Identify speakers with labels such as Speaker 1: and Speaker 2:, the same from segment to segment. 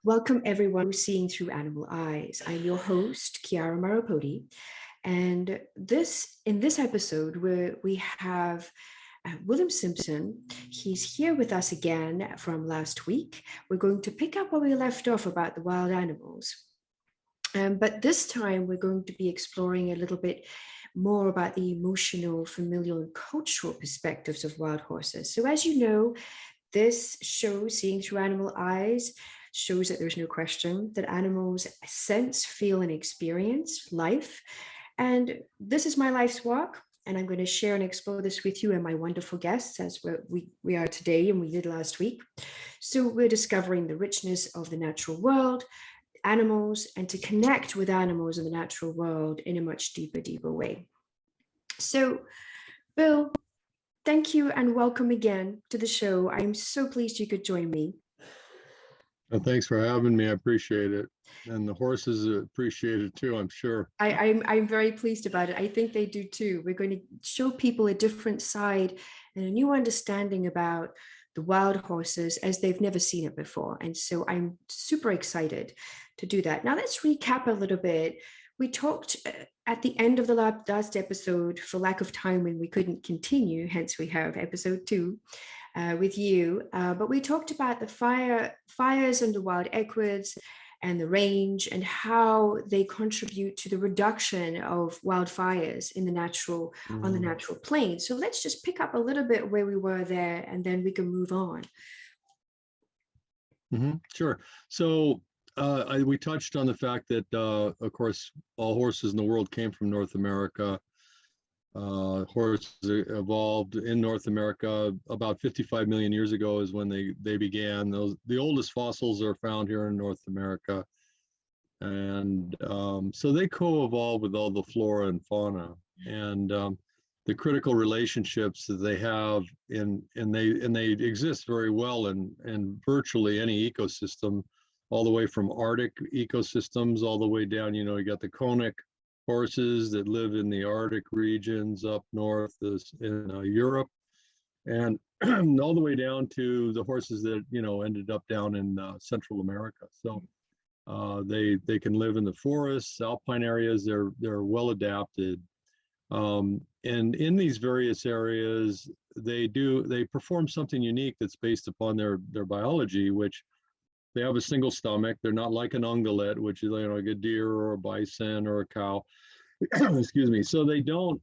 Speaker 1: Welcome everyone to Seeing Through Animal Eyes. I'm your host, Chiara Marapodi, and in this episode we have William Simpson. He's here with us again from last week. We're going to pick up where we left off about the wild animals. But this time we're going to be exploring a little bit more about the emotional, familial, and cultural perspectives of wild horses. So as you know, this show, Seeing Through Animal Eyes, shows that there's no question that animals sense, feel, and experience life. And this is my life's work, and I'm going to share and explore this with you and my wonderful guests as we are today and we did last week. So we're discovering the richness of the natural world, animals, and to connect with animals in the natural world in a much deeper way. So, Bill, thank you and welcome again to the show. I'm so pleased you could join me.
Speaker 2: Well, thanks for having me. I appreciate it. And the horses appreciate it too, I'm sure.
Speaker 1: I'm very pleased about it. I think they do too. We're going to show people a different side and a new understanding about the wild horses as they've never seen it before. And so I'm super excited to do that. Now let's recap a little bit. We talked at the end of the last episode, for lack of time when we couldn't continue, hence we have episode 2 with you. But we talked about the fires and the wild equids and the range and how they contribute to the reduction of wildfires in the natural on the natural plain. So let's just pick up a little bit where we were there, and then we can move on.
Speaker 2: Sure. So we touched on the fact that, of course, all horses in the world came from North America. Horses evolved in North America about 55 million years ago is when they began. The oldest fossils are found here in North America. And so they co-evolved with all the flora and fauna. And the critical relationships that they have and they exist very well in virtually any ecosystem, all the way from Arctic ecosystems all the way down. You got the conic horses that live in the Arctic regions up north in Europe, and all the way down to the horses that ended up down in Central America. So they can live in the forests, alpine areas. They're well adapted, and in these various areas they perform something unique that's based upon their biology, which they have a single stomach. They're not like an ungulate, which is like a deer or a bison or a cow. Excuse me. So they don't,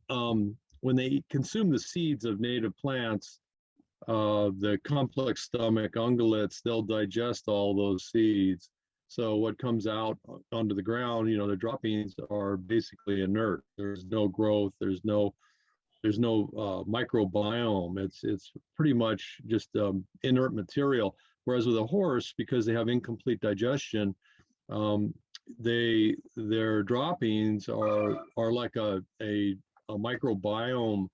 Speaker 2: when they consume the seeds of native plants, the complex stomach ungulates, they'll digest all those seeds. So what comes out onto the ground, the droppings are basically inert. There's no growth. There's no microbiome. It's pretty much just inert material. Whereas with a horse, because they have incomplete digestion, their droppings are like a microbiome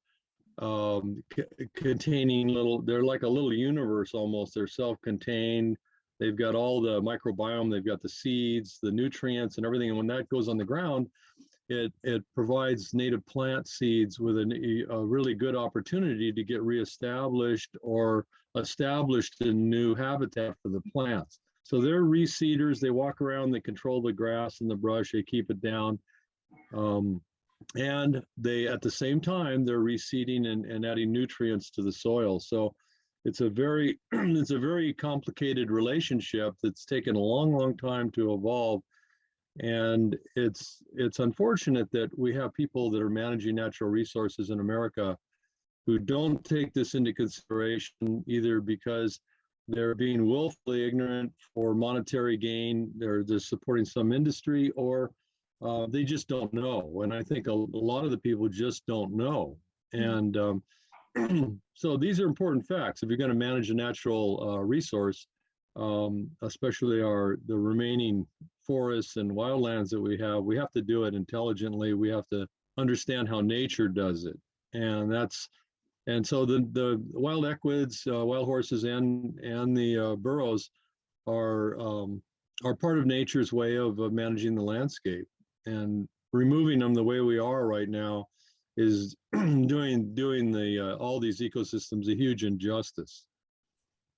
Speaker 2: containing they're like a little universe almost. They're self-contained. They've got all the microbiome, they've got the seeds, the nutrients and everything. And when that goes on the ground, it provides native plant seeds with a really good opportunity to get reestablished or established in new habitat for the plants. So they're reseeders. They walk around, they control the grass and the brush, they keep it down. And they, at the same time, they're reseeding and adding nutrients to the soil. So it's a very complicated relationship that's taken a long time to evolve. And it's unfortunate that we have people that are managing natural resources in America who don't take this into consideration, either because they're being willfully ignorant for monetary gain, they're supporting some industry, or they just don't know. And I think a lot of the people just don't know. And so these are important facts. If you're going to manage a natural resource, especially the remaining forests and wildlands that we have to do it intelligently. We have to understand how nature does it. And so the wild equids, wild horses and the burros are part of nature's way of managing the landscape. And removing them the way we are right now is doing all these ecosystems a huge injustice.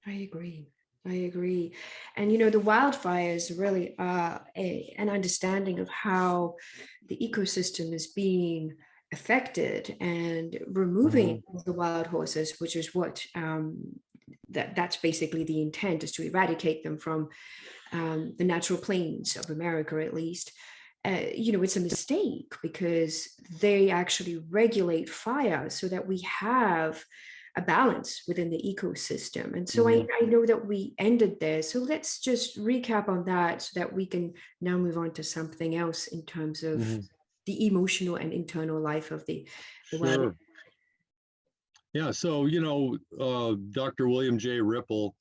Speaker 1: I agree. I agree. And the wildfires really are an understanding of how the ecosystem is being affected, and removing
Speaker 2: Mhm.
Speaker 1: the wild horses, which is what that's basically the intent, is to eradicate them from the natural plains of America, at least. It's a mistake, because they actually regulate fire so that we have a balance within the ecosystem. And so I,
Speaker 2: Mhm.
Speaker 1: I know that we ended there. So let's just recap on that so that we can now move on to something else in terms of
Speaker 2: Mhm.
Speaker 1: the emotional and internal life of the wild.
Speaker 2: Sure. Yeah. So, Dr. William J. Ripple,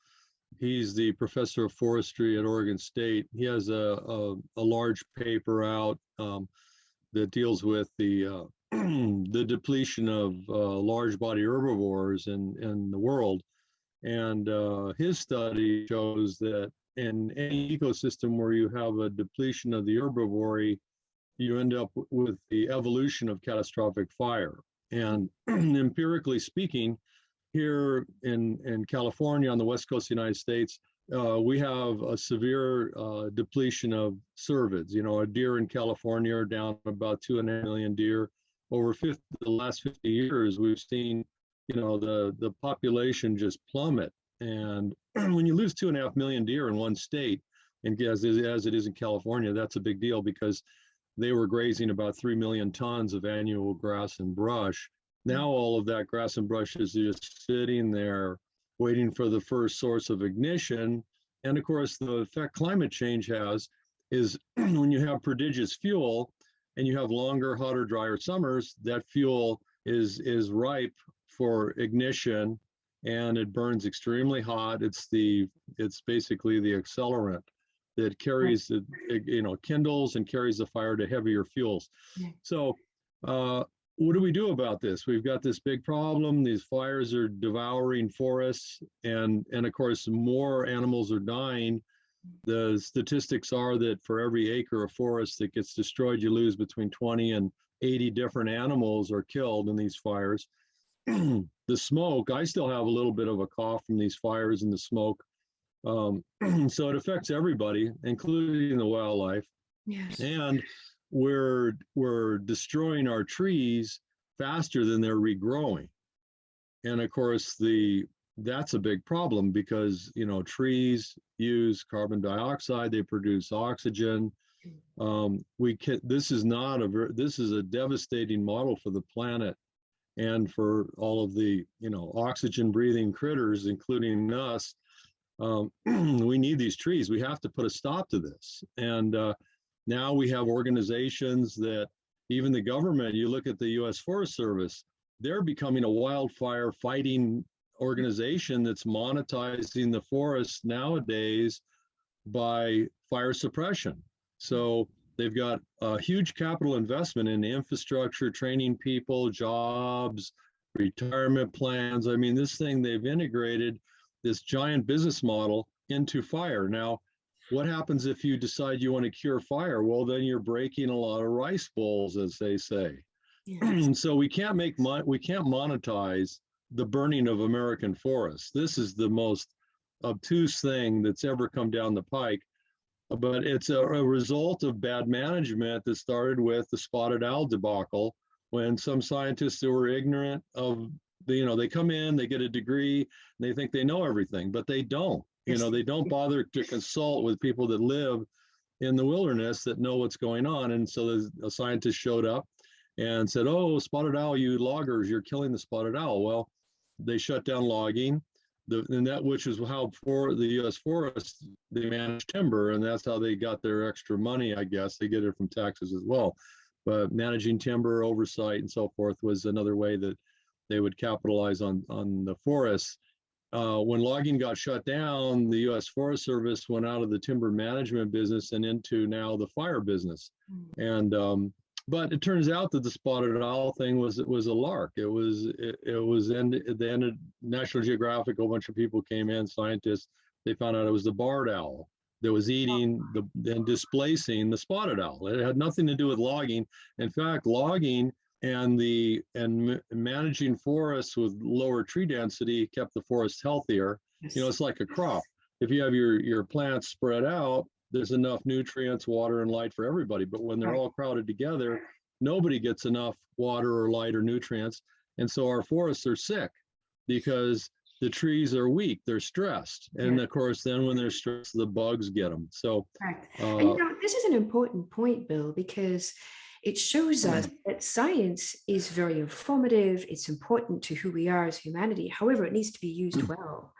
Speaker 2: he's the professor of forestry at Oregon State. He has a large paper out that deals with the depletion of large body herbivores in the world. And his study shows that in any ecosystem where you have a depletion of the herbivory, you end up with the evolution of catastrophic fire. And empirically speaking, here in California on the west coast of the United States, we have a severe depletion of cervids. A deer in California are down about 2.5 million deer. Over the last 50 years, we've seen, the population just plummet. And when you lose 2.5 million deer in one state, and as it is in California, that's a big deal, because they were grazing about 3 million tons of annual grass and brush. Now all of that grass and brush is just sitting there waiting for the first source of ignition. And of course, the effect climate change has is when you have prodigious fuel and you have longer, hotter, drier summers, that fuel is ripe for ignition, and it burns extremely hot. It's basically the accelerant that carries the, kindles and carries the fire to heavier fuels.
Speaker 1: Yeah.
Speaker 2: So what do we do about this? We've got this big problem. These fires are devouring forests, and of course, more animals are dying. The statistics are that for every acre of forest that gets destroyed, you lose between 20 and 80 different animals are killed in these fires. The smoke, I still have a little bit of a cough from these fires and the smoke. So it affects everybody, including the wildlife.
Speaker 1: Yes.
Speaker 2: And we're destroying our trees faster than they're regrowing. And of course, that's a big problem, because trees use carbon dioxide, they produce oxygen. This is a devastating model for the planet and for all of the oxygen breathing critters, including us. We need these trees. We have to put a stop to this. And now we have organizations that, even the government, you look at the U.S. Forest Service, they're becoming a wildfire fighting organization that's monetizing the forest nowadays by fire suppression. So they've got a huge capital investment in infrastructure, training people, jobs, retirement plans. I mean, this thing, they've integrated this giant business model into fire. Now, what happens if you decide you want to cure fire? Well, then you're breaking a lot of rice bowls, as they say.
Speaker 1: Yes.
Speaker 2: So we can't monetize the burning of American forests. This is the most obtuse thing that's ever come down the pike. But it's a result of bad management that started with the spotted owl debacle, when some scientists who were ignorant of they come in, they get a degree, and they think they know everything, but they don't.
Speaker 1: Yes.
Speaker 2: They don't bother to consult with people that live in the wilderness that know what's going on. And so a scientist showed up and said, "Oh, spotted owl, you loggers, you're killing the spotted owl." Well, they shut down logging. And that, which is how for the U.S. forests, they manage timber, and that's how they got their extra money. I guess they get it from taxes as well. But managing timber, oversight, and so forth was another way that they would capitalize on the forests. When logging got shut down, the U.S. Forest Service went out of the timber management business and into now the fire business. And but it turns out that the spotted owl thing was a lark. It was at the end of National Geographic, a bunch of people came in, scientists. They found out it was the barred owl that was eating and displacing the spotted owl. It had nothing to do with logging. In fact, logging and managing forests with lower tree density kept the forest healthier.
Speaker 1: Yes.
Speaker 2: It's like a crop. if you have your plants spread out, there's enough nutrients, water, and light for everybody. But when they're
Speaker 1: Right.
Speaker 2: all crowded together, nobody gets enough water or light or nutrients. And so our forests are sick because the trees are weak, they're stressed. And
Speaker 1: Yeah.
Speaker 2: of course, then when they're stressed, the bugs get them. So,
Speaker 1: Correct. And
Speaker 2: uh,
Speaker 1: this is an important point, Bill, because it shows us that science is very informative. It's important to who we are as humanity. However, it needs to be used well.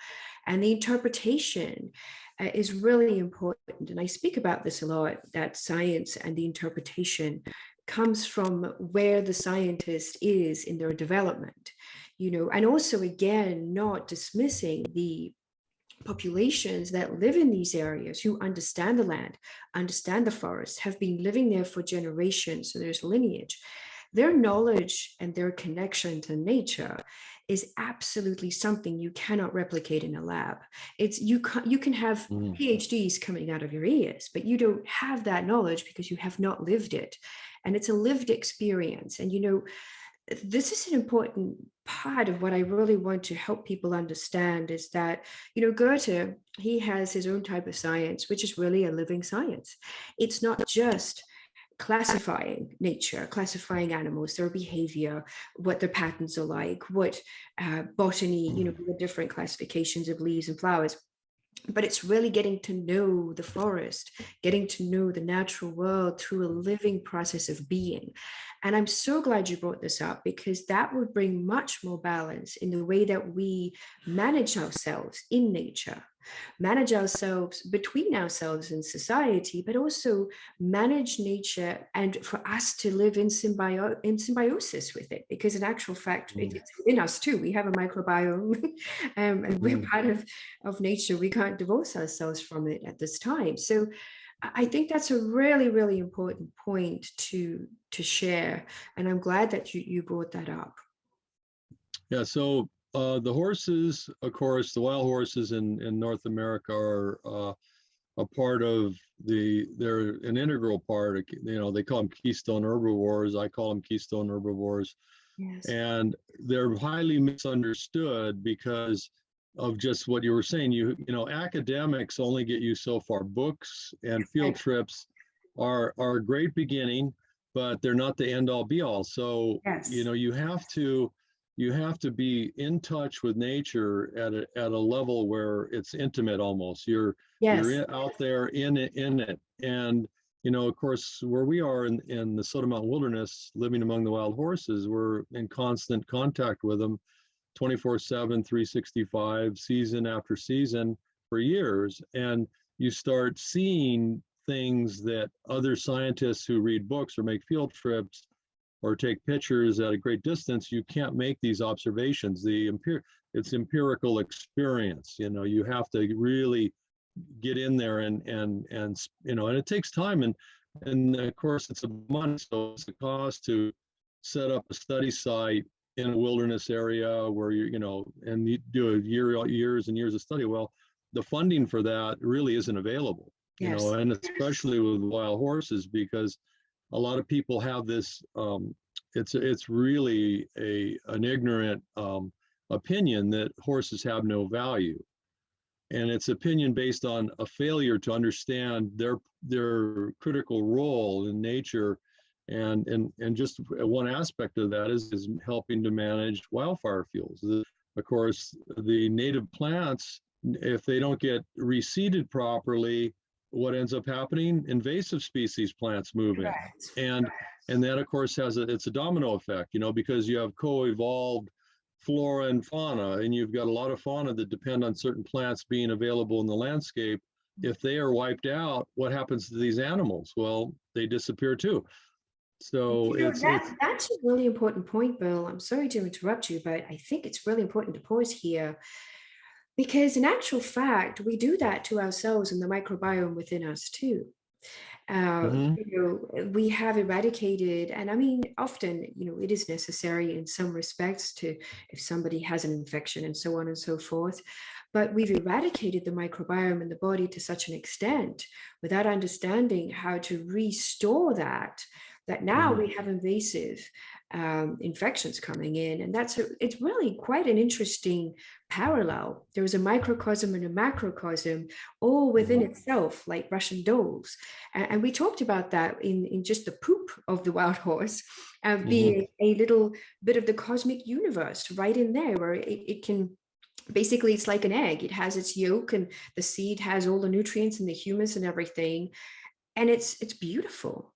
Speaker 1: And the interpretation is really important. And I speak about this a lot, that science and the interpretation comes from where the scientist is in their development, and also, again, not dismissing the populations that live in these areas who understand the land, understand the forest, have been living there for generations. So there's lineage. Their knowledge and their connection to nature is absolutely something you cannot replicate in a lab. You can have PhDs coming out of your ears, but you don't have that knowledge because you have not lived it. And it's a lived experience. And this is an important part of what I really want to help people understand is that, Goethe, he has his own type of science, which is really a living science. It's not just classifying nature, classifying animals, their behavior, what their patterns are like, what botany, the different classifications of leaves and flowers. But it's really getting to know the forest, getting to know the natural world through a living process of being. And I'm so glad you brought this up because that would bring much more balance in the way that we manage ourselves in nature, manage ourselves between ourselves and society, but also manage nature and for us to live in symbiosis with it. Because in actual fact, it's in us too. We have a microbiome and we're part of nature. We can't divorce ourselves from it at this time. So I think that's a really, really important point to share. And I'm glad that you brought that up.
Speaker 2: Yeah, so the horses, of course, the wild horses in North America are a part of they're an integral part. They call them keystone herbivores. I call them keystone herbivores.
Speaker 1: Yes.
Speaker 2: And they're highly misunderstood because of just what you were saying. Academics only get you so far. Books and field trips are a great beginning, but they're not the end all be all. So,
Speaker 1: Yes.
Speaker 2: you have to be in touch with nature at a level where it's intimate almost. You're out there in it. And of course, where we are in the Soto Mountain Wilderness, living among the wild horses, we're in constant contact with them 24/7, 365, season after season for years. And you start seeing things that other scientists who read books or make field trips or take pictures at a great distance, you can't make these observations. It's empirical experience. You have to really get in there and it takes time and of course it's a money, so it's a cost to set up a study site in a wilderness area where and you do years and years of study. Well, the funding for that really isn't available, and especially with wild horses, because a lot of people have this it's really an ignorant opinion that horses have no value. And it's opinion based on a failure to understand their critical role in nature. And just one aspect of that is helping to manage wildfire fuels. Of course, the native plants, if they don't get reseeded properly, what ends up happening? Invasive species plants move in. And that, of course, it's a domino effect, because you have co-evolved flora and fauna, and you've got a lot of fauna that depend on certain plants being available in the landscape. If they are wiped out, what happens to these animals? Well, they disappear too. So
Speaker 1: that's a really important point, Bill. I'm sorry to interrupt you, but I think it's really important to pause here because in actual fact, we do that to ourselves and the microbiome within us too. We have eradicated, and I mean, often, it is necessary in some respects to, if somebody has an infection and so on and so forth, but we've eradicated the microbiome in the body to such an extent without understanding how to restore that that now we have invasive infections coming in. And it's really quite an interesting parallel. There is a microcosm and a macrocosm all within itself, like Russian dolls. And we talked about that in just the poop of the wild horse, being a little bit of the cosmic universe right in there, where it can, basically it's like an egg. It has its yolk, and the seed has all the nutrients and the humus and everything, and it's beautiful.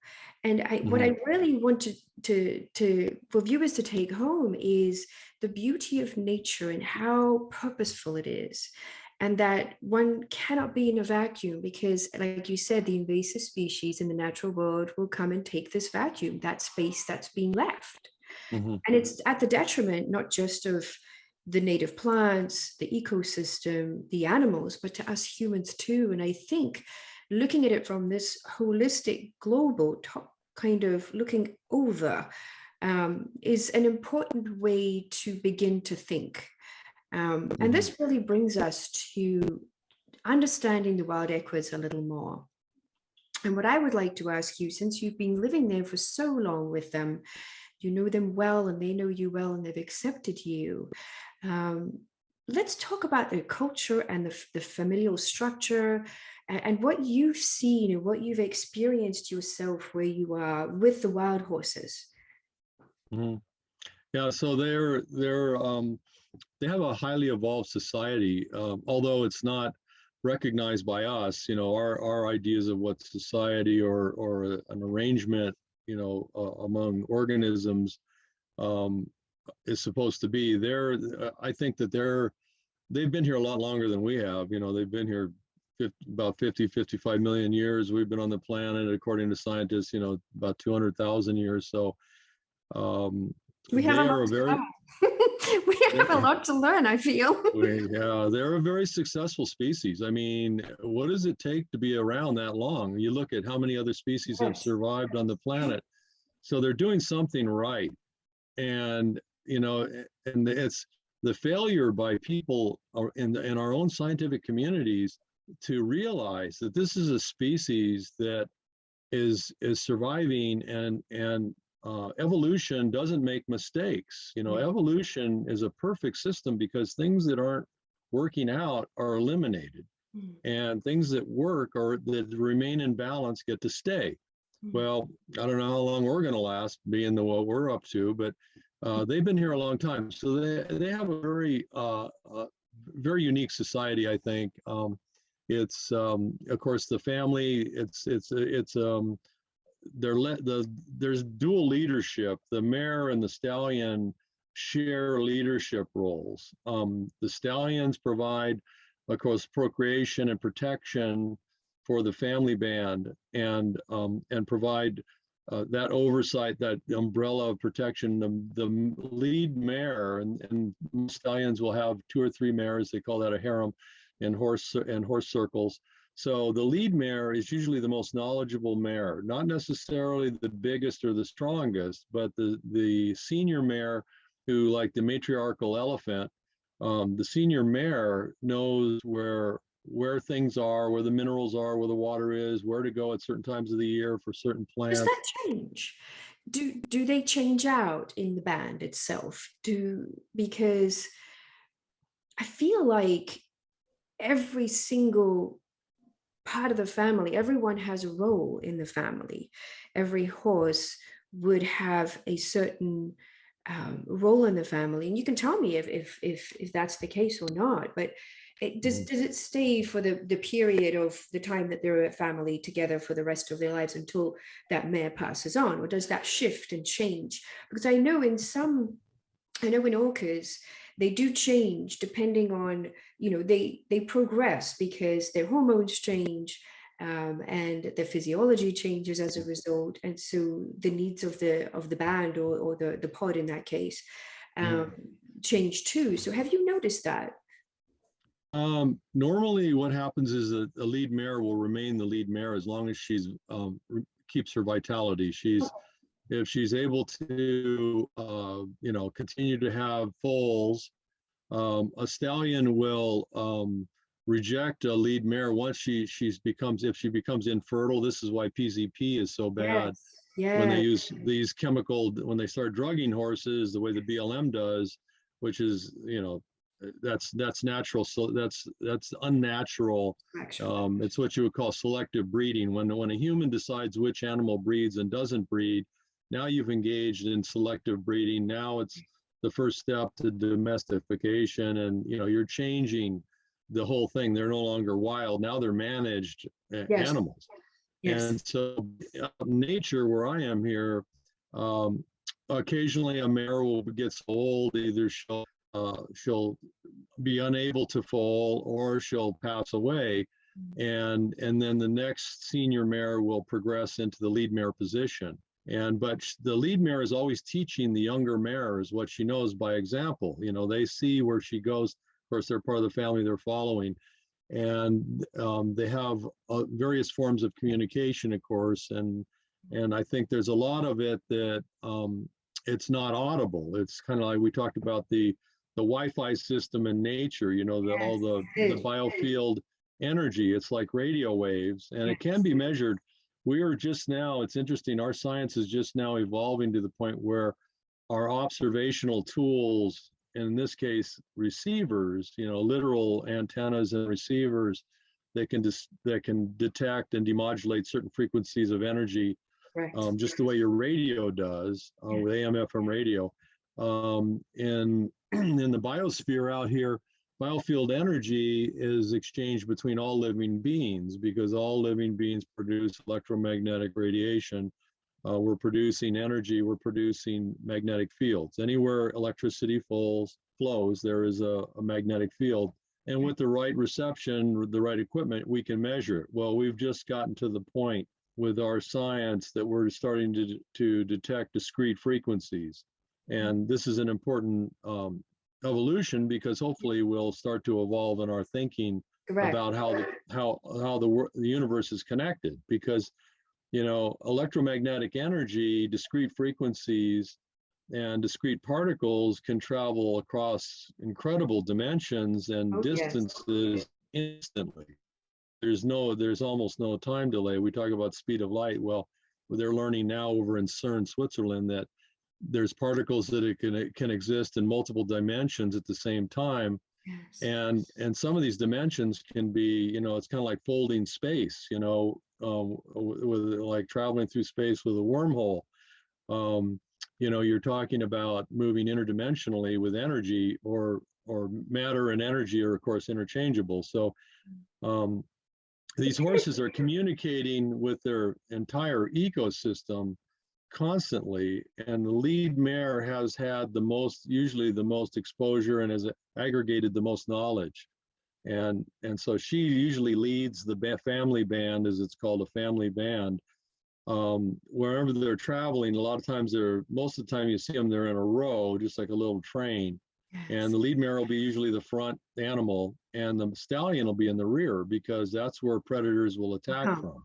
Speaker 1: And what I really want to for viewers to take home is the beauty of nature and how purposeful it is, and that one cannot be in a vacuum, because, like you said, the invasive species in the natural world will come and take this vacuum, that space that's being left. And it's at the detriment not just of the native plants, the ecosystem, the animals, but to us humans too. And I think looking at it from this holistic, global top, kind of looking over, is an important way to begin to think. And this really brings us to understanding the wild equids a little more. And what I would like to ask you, since you've been living there for so long with them, you know them well and they know you well and they've accepted you. Let's talk about their culture and the familial structure, and what you've seen and what you've experienced yourself where you are with the wild horses.
Speaker 2: Yeah, so they have a highly evolved society, although it's not recognized by us. You know, our ideas of what society or an arrangement, you know, among organisms is supposed to be. I think that they've been here a lot longer than we have. You know, they've been here about 55 million years. We've been on the planet, according to scientists, you know, about 200,000 years. So
Speaker 1: we have a lot to learn. We have a lot to learn, I feel.
Speaker 2: Yeah, they're a very successful species. I mean, what does it take to be around that long? You look at how many other species have survived on the planet. So they're doing something right. And, you know, and it's the failure by people in our own scientific communities to realize that this is a species that is surviving, and evolution doesn't make mistakes. You know, evolution is a perfect system because things that aren't working out are eliminated, and things that work or that remain in balance get to stay. Well, I don't know how long we're going to last, being what we're up to, but they've been here a long time, so they have a very very unique society, I think. It's of course the family. There's dual leadership. The mare and the stallion share leadership roles. The stallions provide, of course, procreation and protection for the family band, and provide that oversight, that umbrella of protection. The lead mare, and stallions will have 2 or 3 mares. They call that a harem in horse circles. So the lead mare is usually the most knowledgeable mare, not necessarily the biggest or the strongest, but the senior mare, who, like the matriarchal elephant, the senior mare knows where things are, where the minerals are, where the water is, where to go at certain times of the year for certain plants.
Speaker 1: Does that change? Do they change out in the band itself? Because I feel like every single part of the family, everyone has a role in the family. Every horse would have a certain role in the family, and you can tell me if that's the case or not. But does it stay for the period of the time that they're a family together for the rest of their lives until that mare passes on, or does that shift and change? Because I know in orcas, they do change depending on, you know, they progress because their hormones change, and their physiology changes as a result, and so the needs of the band or the pod in that case change too. So have you noticed that?
Speaker 2: Normally what happens is that a lead mare will remain the lead mare as long as she's keeps her vitality. If she's able to, you know, continue to have foals, a stallion will reject a lead mare once if she becomes infertile. This is why PZP is so bad.
Speaker 1: Yes.
Speaker 2: when they
Speaker 1: Yeah,
Speaker 2: use these when they start drugging horses the way the BLM does, which is, that's natural. So that's unnatural.
Speaker 1: actually.
Speaker 2: It's what you would call selective breeding. When a human decides which animal breeds and doesn't breed, now you've engaged in selective breeding. Now it's the first step to domestication, and you're changing the whole thing. They're no longer wild. Now they're managed
Speaker 1: Yes,
Speaker 2: animals.
Speaker 1: yes.
Speaker 2: And so nature, where I am here, occasionally a mare will get so old, either she'll be unable to foal or she'll pass away. And then the next senior mare will progress into the lead mare position. But the lead mare is always teaching the younger mares what she knows by example. They see where she goes. Of course, they're part of the family they're following. And they have various forms of communication, of course. And I think there's a lot of it that it's not audible. It's kind of like we talked about the Wi-Fi system in nature, all the biofield energy. It's like radio waves, and it can be measured. We are just now, it's interesting, our science is just now evolving to the point where our observational tools, in this case, receivers, literal antennas and receivers that can detect and demodulate certain frequencies of energy, just the way your radio does with AM/FM radio. In the biosphere out here, biofield energy is exchanged between all living beings, because all living beings produce electromagnetic radiation. We're producing energy, we're producing magnetic fields. Anywhere electricity flows, there is a magnetic field. And with the right reception, the right equipment, we can measure it. Well, we've just gotten to the point with our science that we're starting to detect discrete frequencies. And this is an important evolution, because hopefully we'll start to evolve in our thinking about how the universe is connected. Because electromagnetic energy, discrete frequencies, and discrete particles can travel across incredible dimensions and distances instantly. There's almost no time delay. We talk about speed of light. Well, they're learning now over in CERN, Switzerland, that there's particles that can exist in multiple dimensions at the same time. And some of these dimensions can be, it's kind of like folding space, with like traveling through space with a wormhole. You're talking about moving interdimensionally with energy, or matter and energy are, of course, interchangeable. So these horses are communicating with their entire ecosystem constantly, and the lead mare has had usually the most exposure, and has aggregated the most knowledge. And so she usually leads the family band, as it's called, a family band. Wherever they're traveling, a lot of times most of the time you see them, they're in a row, just like a little train. And the lead mare will be usually the front animal, and the stallion will be in the rear, because that's where predators will attack from.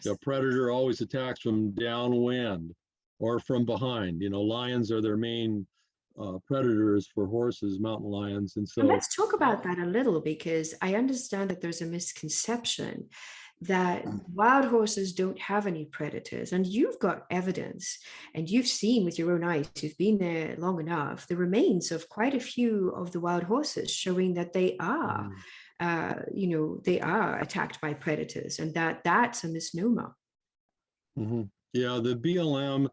Speaker 2: The predator always attacks from downwind or from behind. Lions are their main predators for horses, mountain lions. And so
Speaker 1: let's talk about that a little, because I understand that there's a misconception that wild horses don't have any predators, and you've got evidence, and you've seen with your own eyes, you've been there long enough, the remains of quite a few of the wild horses, showing that they are they are attacked by predators, and that's a misnomer.
Speaker 2: Yeah, the BLM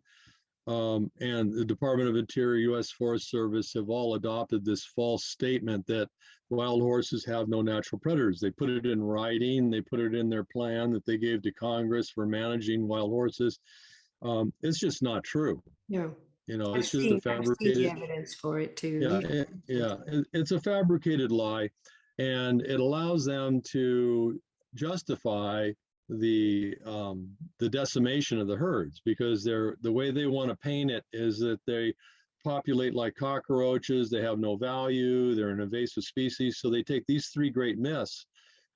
Speaker 2: and the Department of Interior, U.S. Forest Service have all adopted this false statement that wild horses have no natural predators. They put it in writing, they put it in their plan that they gave to Congress for managing wild horses. It's just not true.
Speaker 1: No.
Speaker 2: It's just a fabricated
Speaker 1: evidence for it too.
Speaker 2: It's a fabricated lie, and it allows them to justify the decimation of the herds, because the way they want to paint it is that they populate like cockroaches, they have no value, they're an invasive species. So they take these three great myths,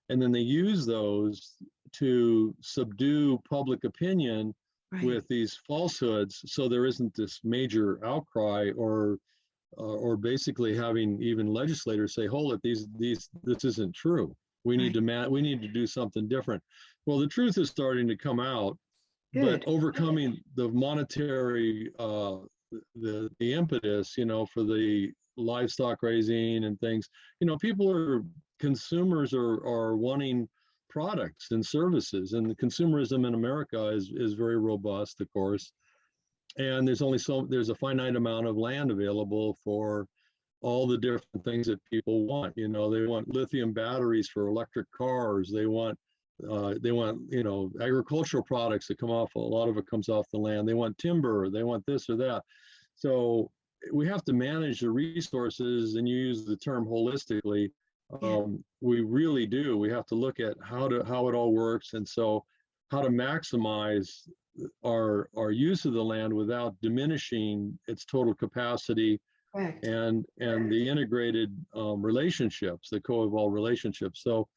Speaker 2: and then they use those to subdue public opinion with these falsehoods. So there isn't this major outcry, or basically having even legislators say, hold it, this isn't true. We need to do something different. Well, the truth is starting to come out, but
Speaker 1: Good.
Speaker 2: overcoming the monetary, the impetus, for the livestock raising and things, consumers are wanting products and services, and the consumerism in America is very robust, of course. And there's a finite amount of land available for all the different things that people want. They want lithium batteries for electric cars. They want agricultural products that come off. A lot of it comes off the land. They want timber. They want this or that. So we have to manage the resources, and you use the term holistically. We really do. We have to look at how it all works, and so how to maximize our use of the land without diminishing its total capacity.
Speaker 1: Correct.
Speaker 2: And the integrated relationships, the co-evolved relationships. So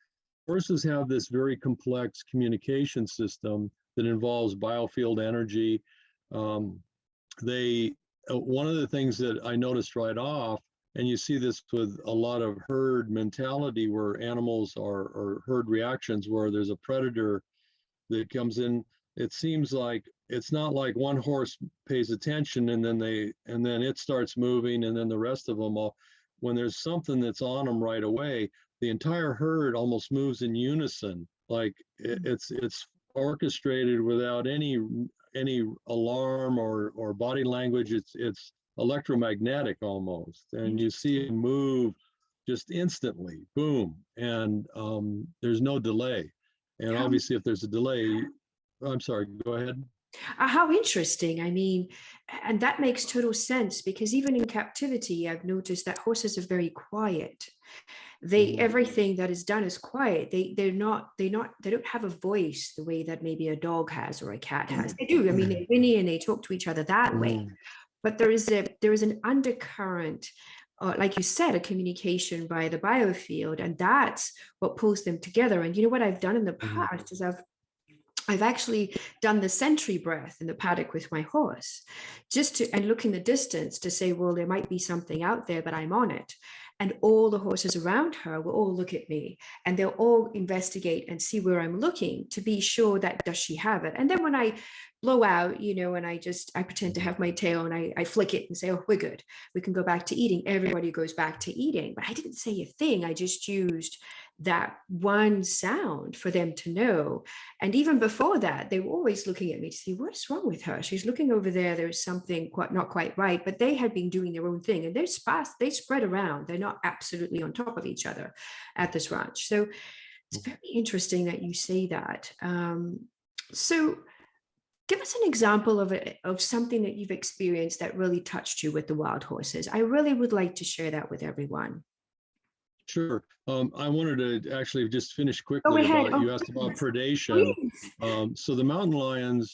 Speaker 2: horses have this very complex communication system that involves biofield energy. One of the things that I noticed right off, and you see this with a lot of herd mentality, where animals or herd reactions, where there's a predator that comes in. It seems like it's not like one horse pays attention and then it starts moving, and then the rest of them all. When there's something that's on them right away, the entire herd almost moves in unison, like it's orchestrated without any alarm or body language. It's electromagnetic almost, and you see it move just instantly, boom, and there's no delay. And obviously, if there's a delay, I'm sorry, go ahead.
Speaker 1: How interesting. I mean, and that makes total sense, because even in captivity, I've noticed that horses are very quiet. Everything that is done is quiet. They don't have a voice the way that maybe a dog has or a cat has. They do. I mean, they whinny and they talk to each other that way. But there is an undercurrent, like you said, a communication by the biofield, and that's what pulls them together. And you know what I've done in the past is I've actually done the sentry breath in the paddock with my horse, and look in the distance to say, well, there might be something out there, but I'm on it. And all the horses around her will all look at me, and they'll all investigate and see where I'm looking to be sure that does she have it. And then when I blow out, and I pretend to have my tail, and I flick it and say, oh, we're good. We can go back to eating. Everybody goes back to eating. But I didn't say a thing. I just used that one sound for them to know. And even before that, they were always looking at me to see what's wrong with her. She's looking over there. There's something not quite right. But they had been doing their own thing, and they spread around. They're not absolutely on top of each other at this ranch. So it's very interesting that you say that. So give us an example of something that you've experienced that really touched you with the wild horses. I really would like to share that with everyone.
Speaker 2: Sure. I wanted to actually just finish quickly about, you asked about predation. So the mountain lions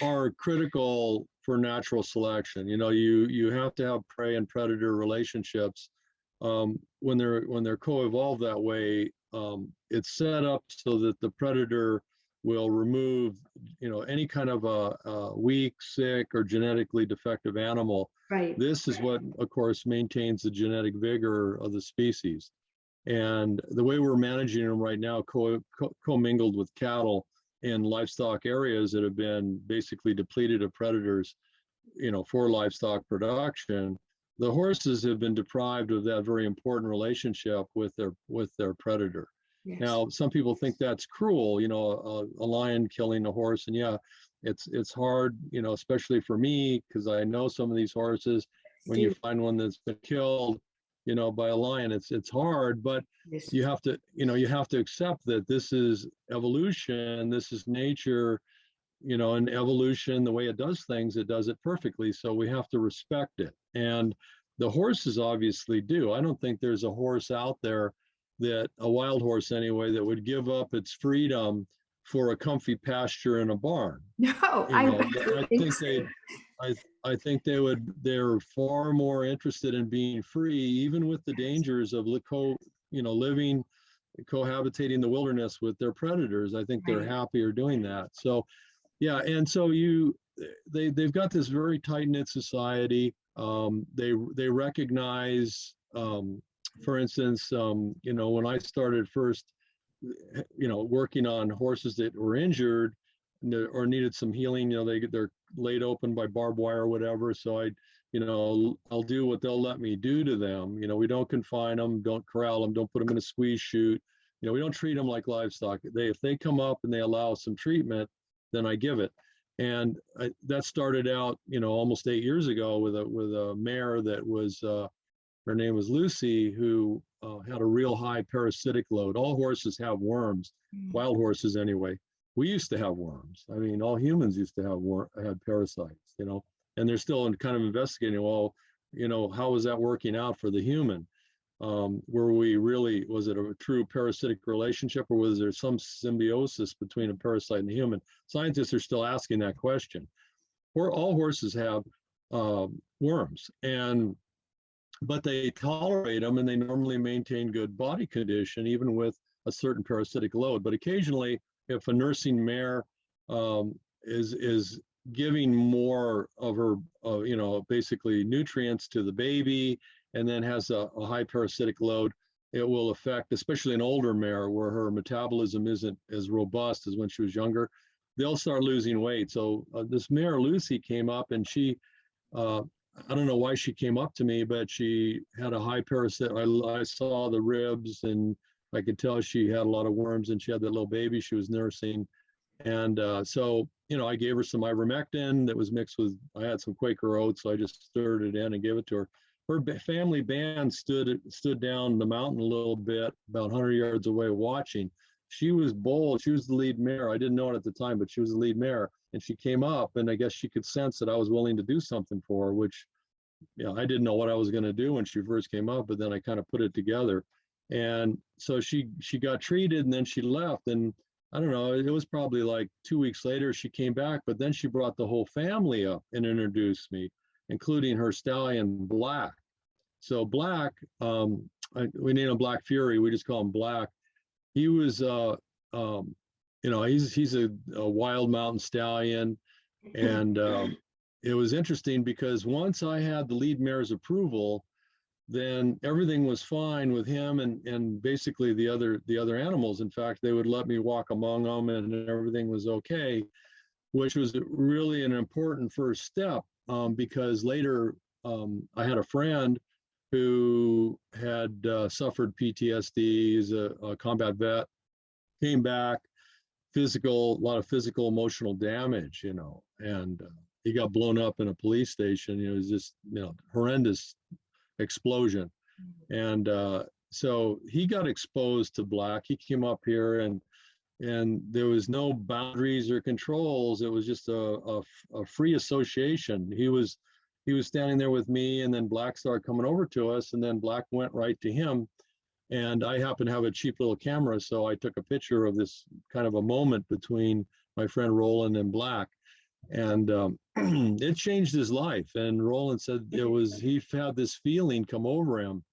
Speaker 2: are critical for natural selection. You have to have prey and predator relationships. When they're co-evolved that way, it's set up so that the predator will remove, any kind of a weak, sick, or genetically defective animal.
Speaker 1: Right.
Speaker 2: This is what, of course, maintains the genetic vigor of the species. And the way we're managing them right now, commingled with cattle in livestock areas that have been basically depleted of predators, for livestock production, the horses have been deprived of that very important relationship with their predator. Yes. Now, some people think that's cruel, a lion killing a horse, and yeah, it's hard, especially for me, because I know some of these horses. When you find one that's been killed, by a lion, it's hard, but yes. you have to accept that this is evolution, this is nature, and evolution, the way it does things, it does it perfectly. So we have to respect it, and the horses obviously do. I don't think there's a horse out there, that a wild horse anyway, that would give up its freedom for a comfy pasture in a barn.
Speaker 1: No, I
Speaker 2: think they're far more interested in being free, even with the dangers of living, cohabitating the wilderness with their predators. I think they're happier doing that. So yeah, and so they've got this very tight-knit society. They recognize, for instance, when I started first working on horses that were injured or needed some healing. They're laid open by barbed wire or whatever. So I'll do what they'll let me do to them. We don't confine them, don't corral them, don't put them in a squeeze chute. We don't treat them like livestock. If they come up and they allow some treatment, then I give it. And that started out, almost 8 years ago with a mare that was, her name was Lucy, who had a real high parasitic load. All horses have worms, wild horses anyway. We used to have worms. I mean, all humans used to have parasites, and they're still kind of investigating, well, how was that working out for the human? Was it a true parasitic relationship, or was there some symbiosis between a parasite and a human? Scientists are still asking that question. All horses have worms, but they tolerate them, and they normally maintain good body condition, even with a certain parasitic load. But occasionally, if a nursing mare is giving more of her, basically nutrients to the baby, and then has a high parasitic load, it will affect, especially an older mare where her metabolism isn't as robust as when she was younger, they'll start losing weight. So this mare, Lucy, came up, and she, I don't know why she came up to me, but she had a high parasitic. I saw the ribs, and I could tell she had a lot of worms, and she had that little baby she was nursing. And so, I gave her some ivermectin that was mixed with, I had some Quaker oats, so I just stirred it in and gave it to her. Her family band stood down the mountain a little bit, about 100 yards away, watching. She was bold. She was the lead mare. I didn't know it at the time, but she was the lead mare. And she came up, and I guess she could sense that I was willing to do something for her, which, I didn't know what I was going to do when she first came up, but then I kind of put it together. And so she got treated, and then she left. And I don't know, it was probably like 2 weeks later she came back, but then she brought the whole family up and introduced me, including her stallion, Black. So Black, we named him Black Fury. We just call him Black. He was, he's a wild mountain stallion. And it was interesting because once I had the lead mare's approval, then everything was fine with him and basically the other animals. In fact, they would let me walk among them, and everything was okay, which was really an important first step, because later I had a friend who had suffered PTSD. He's a combat vet, came back, a lot of physical, emotional damage, and he got blown up in a police station. It was just, horrendous explosion. And so he got exposed to Black. He came up here, and there was no boundaries or controls. It was just a free association. He was standing there with me, and then Black started coming over to us, and then Black went right to him. And I happened to have a cheap little camera, so I took a picture of this kind of a moment between my friend Roland and Black. And it changed his life. And Roland said he had this feeling come over him.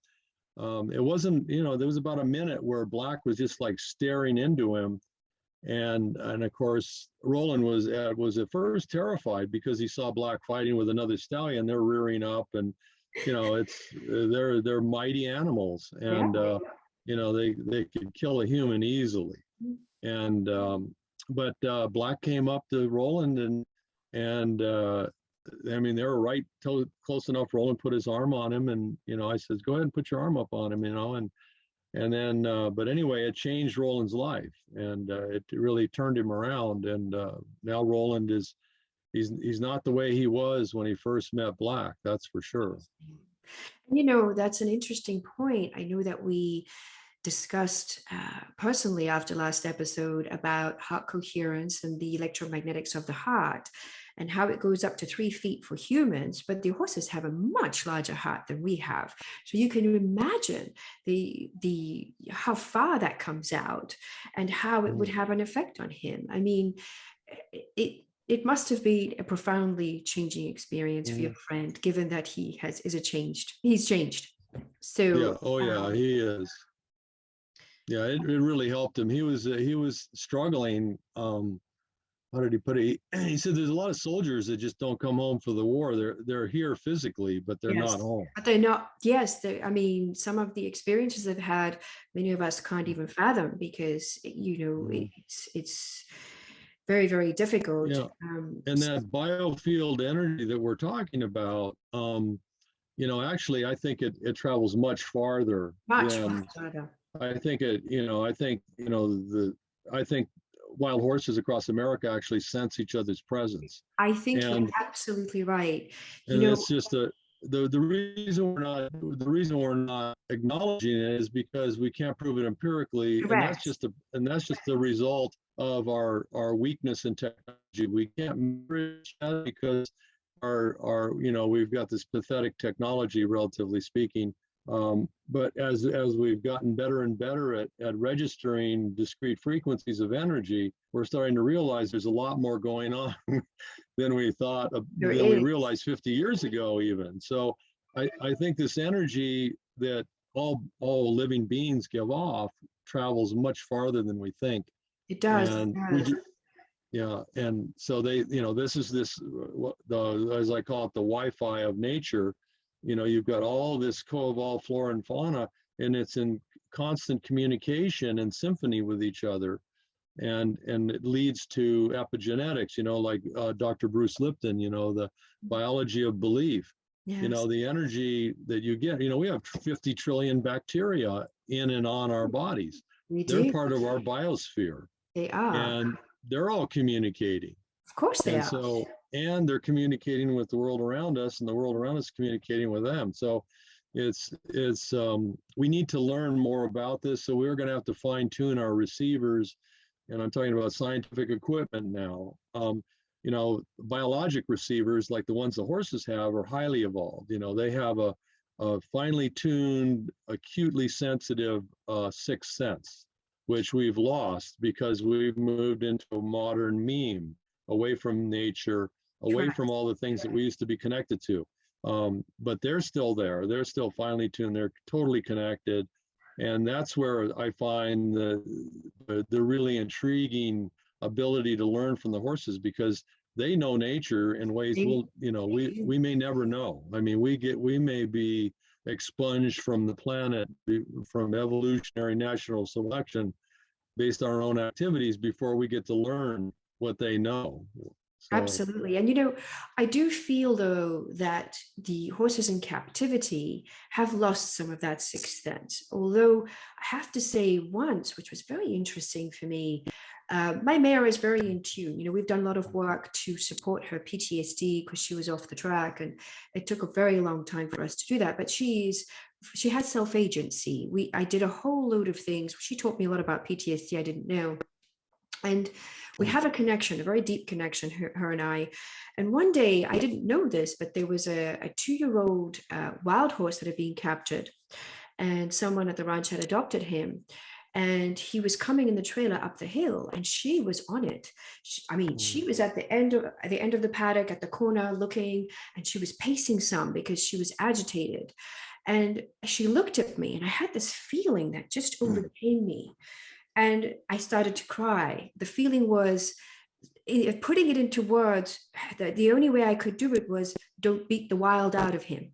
Speaker 2: It wasn't, there was about a minute where Black was just like staring into him. And of course, Roland was at first terrified because he saw Black fighting with another stallion. They're rearing up, and they're mighty animals, and they could kill a human easily. And but Black came up to Roland, and I mean, they were right close enough. Roland put his arm on him, and I said, "Go ahead and put your arm up on him," and then, but anyway, it changed Roland's life, and it really turned him around. And now Roland he's not the way he was when he first met Black. That's for sure.
Speaker 1: That's an interesting point. I know that we discussed personally after last episode about heart coherence and the electromagnetics of the heart, and how it goes up to 3 feet for humans, but the horses have a much larger heart than we have. So you can imagine the how far that comes out and how it would have an effect on him. I mean, it must have been a profoundly changing experience for your friend, given that he's changed. So
Speaker 2: yeah, he is. Yeah, it really helped him. He was struggling how did he put it? He said there's a lot of soldiers that just don't come home for the war. They're here physically, but they're not
Speaker 1: Yes,
Speaker 2: home.
Speaker 1: but they're not. Yes, I mean, some of the experiences they've had, many of us can't even fathom because
Speaker 2: Mhm.
Speaker 1: it's very, very difficult.
Speaker 2: Yeah, and that biofield energy that we're talking about, actually, I think it travels much farther
Speaker 1: Much, much
Speaker 2: than
Speaker 1: further.
Speaker 2: I think it. I think wild horses across America actually sense each other's presence,
Speaker 1: I think you're
Speaker 2: and
Speaker 1: absolutely right. You
Speaker 2: and
Speaker 1: know,
Speaker 2: it's just the reason we're not acknowledging it is because we can't prove it empirically, and
Speaker 1: correct.
Speaker 2: that's just the result of our weakness in technology. We can't measure it because we've got this pathetic technology, relatively speaking. But as we've gotten better and better at registering discrete frequencies of energy, we're starting to realize there's a lot more going on than we thought,
Speaker 1: There
Speaker 2: than we
Speaker 1: is.
Speaker 2: realized 50 years ago, even. So I think this energy that all living beings give off travels much farther than we think.
Speaker 1: It does. It
Speaker 2: And
Speaker 1: does.
Speaker 2: yeah, and so this is as I call it, the Wi-Fi of nature. You've got all this co-evolved flora and fauna, and it's in constant communication and symphony with each other, and it leads to epigenetics. Like Dr. Bruce Lipton. The biology of belief.
Speaker 1: Yes,
Speaker 2: The energy that you get. We have 50 trillion bacteria in and on our bodies.
Speaker 1: we
Speaker 2: They're
Speaker 1: do.
Speaker 2: part of our biosphere,
Speaker 1: They are.
Speaker 2: and they're all communicating.
Speaker 1: Of course they
Speaker 2: And
Speaker 1: are.
Speaker 2: so, and they're communicating with the world around us, and the world around us is communicating with them. So we need to learn more about this. So we're going to have to fine tune our receivers, and I'm talking about scientific equipment now. Biologic receivers like the ones the horses have are highly evolved. They have a finely tuned, acutely sensitive sixth sense, which we've lost because we've moved into a modern meme, away from nature, away
Speaker 1: Correct.
Speaker 2: from all the things that we used to be connected to. But they're still there. They're still finely tuned. They're totally connected. And that's where I find the really intriguing ability to learn from the horses, because they know nature in ways we may never know. I mean, we may be expunged from the planet from evolutionary natural selection based on our own activities before we get to learn what they know. So
Speaker 1: Absolutely. And I do feel though that the horses in captivity have lost some of that sixth sense. Although I have to say once, which was very interesting for me, my mare is very in tune. We've done a lot of work to support her PTSD because she was off the track, and it took a very long time for us to do that. But she has self-agency. I did a whole load of things. She taught me a lot about PTSD I didn't know. And we have a connection, a very deep connection, her and I. And one day, I didn't know this, but there was a 2-year-old wild horse that had been captured, and someone at the ranch had adopted him. And he was coming in the trailer up the hill, and she was on it. She was at the end of the paddock at the corner looking, and she was pacing some because she was agitated. And she looked at me, and I had this feeling that just overcame me. And I started to cry. The feeling was, putting it into words, that the only way I could do it was, don't beat the wild out of him.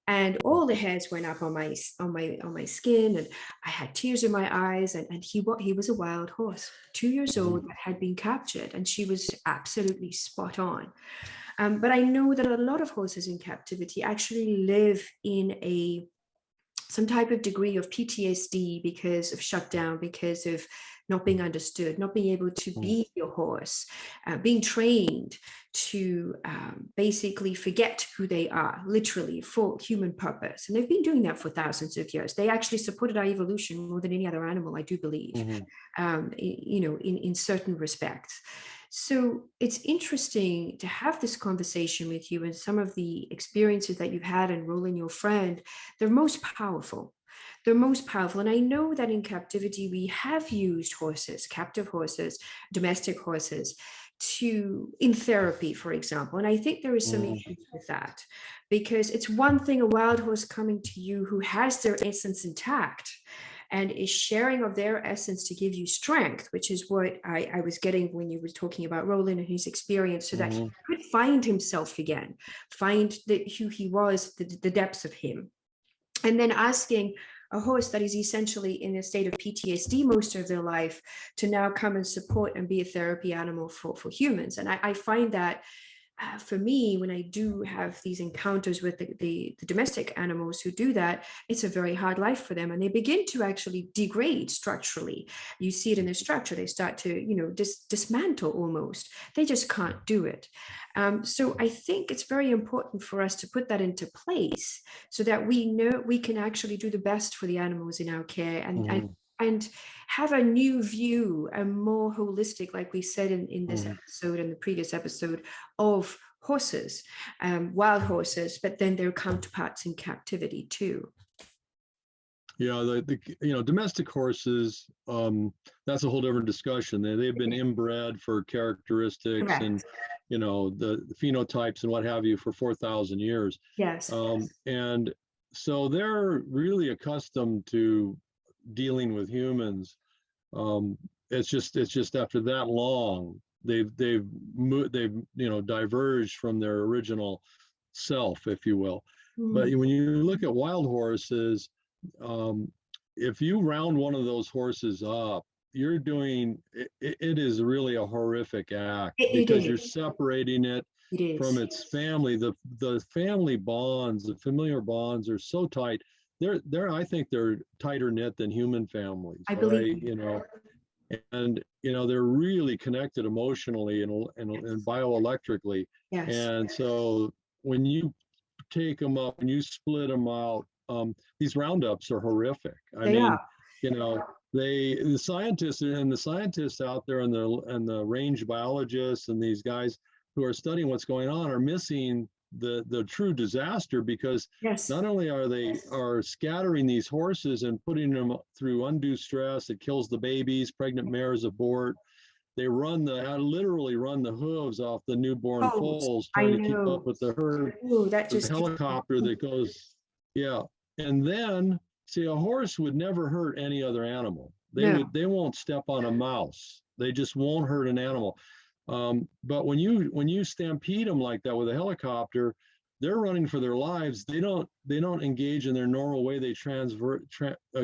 Speaker 1: And all the hairs went up on my skin, and I had tears in my eyes. And he was a wild horse, 2 years old, that had been captured, and she was absolutely spot on. But I know that a lot of horses in captivity actually live in some type of degree of PTSD because of shutdown, because of not being understood, not being able to be your horse, being trained to basically forget who they are, literally, for human purpose. And they've been doing that for thousands of years. They actually supported our evolution more than any other animal, I do believe, in certain respects. So it's interesting to have this conversation with you, and some of the experiences that you've had enrolling your friend, they're most powerful. They're most powerful. And I know that in captivity, we have used horses, captive horses, domestic horses, in therapy, for example. And I think there is some issues with that, because it's one thing, a wild horse coming to you who has their essence intact, and is sharing of their essence to give you strength, which is what I was getting when you were talking about Roland and his experience, so that he could find himself again, find who he was, the depths of him. And then asking a horse that is essentially in a state of PTSD most of their life to now come and support and be a therapy animal for humans. And I find that for me, when I do have these encounters with the domestic animals who do that, it's a very hard life for them, and they begin to actually degrade structurally. You see it in their structure; they start to, dismantle almost. They just can't do it. So I think it's very important for us to put that into place so that we know we can actually do the best for the animals in our care, and have a new view, a more holistic, like we said in this episode and the previous episode, of horses, wild horses, but then their counterparts in captivity too.
Speaker 2: Yeah, the domestic horses, that's a whole different discussion. They've been inbred for characteristics. Correct. And the phenotypes and what have you for 4,000 years.
Speaker 1: Yes.
Speaker 2: And so they're really accustomed to dealing with humans. It's just after that long they've diverged from their original self, if you will. But when you look at wild horses, if you round one of those horses up, you're doing it is really a horrific act, because you're separating it from its family. The family bonds, the familiar bonds are so tight. I think they're tighter knit than human families.
Speaker 1: I believe,
Speaker 2: and they're really connected emotionally and bioelectrically.
Speaker 1: Yes.
Speaker 2: And so when you take them up and you split them out, these roundups are horrific. The scientists out there and the range biologists and these guys who are studying what's going on are missing the true disaster, because not only are they scattering these horses and putting them through undue stress, it kills the babies, pregnant mares abort. They literally run the hooves off the newborn foals, trying to keep up with the herd. The helicopter that goes, and then see, a horse would never hurt any other animal. They won't step on a mouse. They just won't hurt an animal. But when you stampede them like that with a helicopter, they're running for their lives. They don't engage in their normal way. They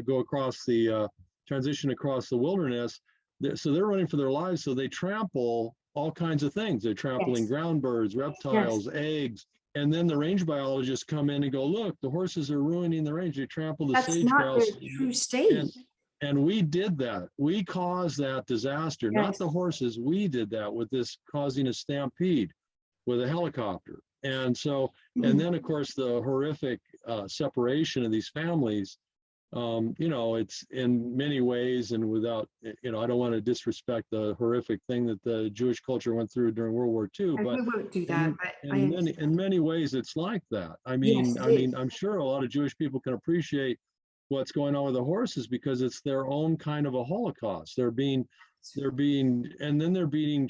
Speaker 2: go across the transition across the wilderness. So they're running for their lives. So they trample all kinds of things. They're trampling ground birds, reptiles, eggs. And then the range biologists come in and go, look, the horses are ruining the range. They trample the sage grouse.
Speaker 1: That's not their true state.
Speaker 2: And we did that. We caused that disaster, not the horses. We did that with this causing a stampede with a helicopter. And so, and then of course, the horrific separation of these families, it's in many ways, and without, I don't want to disrespect the horrific thing that the Jewish culture went through during World War II, but
Speaker 1: we won't do that.
Speaker 2: In many ways, it's like that. I'm sure a lot of Jewish people can appreciate what's going on with the horses, because it's their own kind of a Holocaust. They're being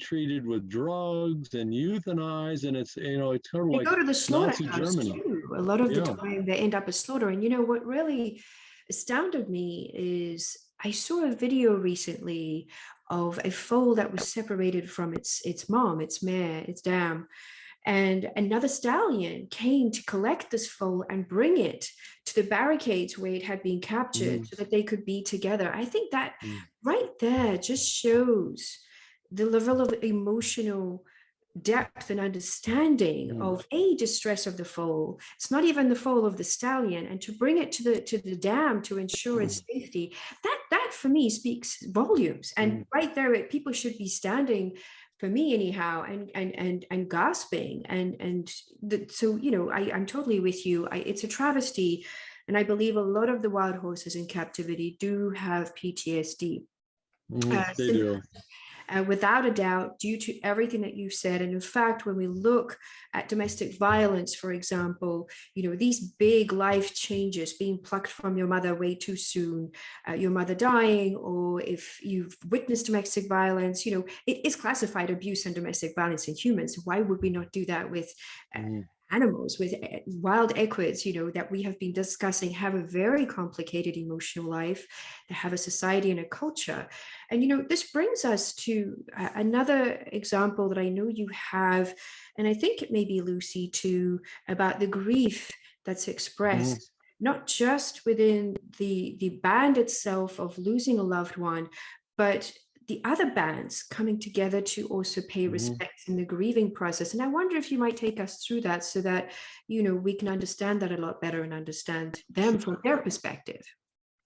Speaker 2: treated with drugs and euthanized, and it's it's kind of like
Speaker 1: go to the slaughterhouse too. A lot of the time they end up as slaughter. And what really astounded me is I saw a video recently of a foal that was separated from its mom, its mare, its dam. And another stallion came to collect this foal and bring it to the barricades where it had been captured so that they could be together. I think that right there just shows the level of emotional depth and understanding of distress of the foal. It's not even the foal of the stallion, and to bring it to the dam to ensure its safety, that for me speaks volumes. And right there, people should be standing, for me anyhow, and gasping. So I'm totally with you. It's a travesty, and I believe a lot of the wild horses in captivity do have PTSD.
Speaker 2: They do.
Speaker 1: Without a doubt, due to everything that you've said. And in fact, when we look at domestic violence, for example, these big life changes, being plucked from your mother way too soon, your mother dying, or if you've witnessed domestic violence, it is classified abuse and domestic violence in humans. Why would we not do that with animals, with wild equids, that we have been discussing, have a very complicated emotional life. They have a society and a culture. And this brings us to another example that I know you have, and I think it may be Lucy too, about the grief that's
Speaker 2: Mhm,
Speaker 1: expressed not just within the band itself of losing a loved one, but the other bands coming together to also pay
Speaker 2: mhm.
Speaker 1: respects in the grieving process. And I wonder if you might take us through that so that, we can understand that a lot better and understand them from their perspective.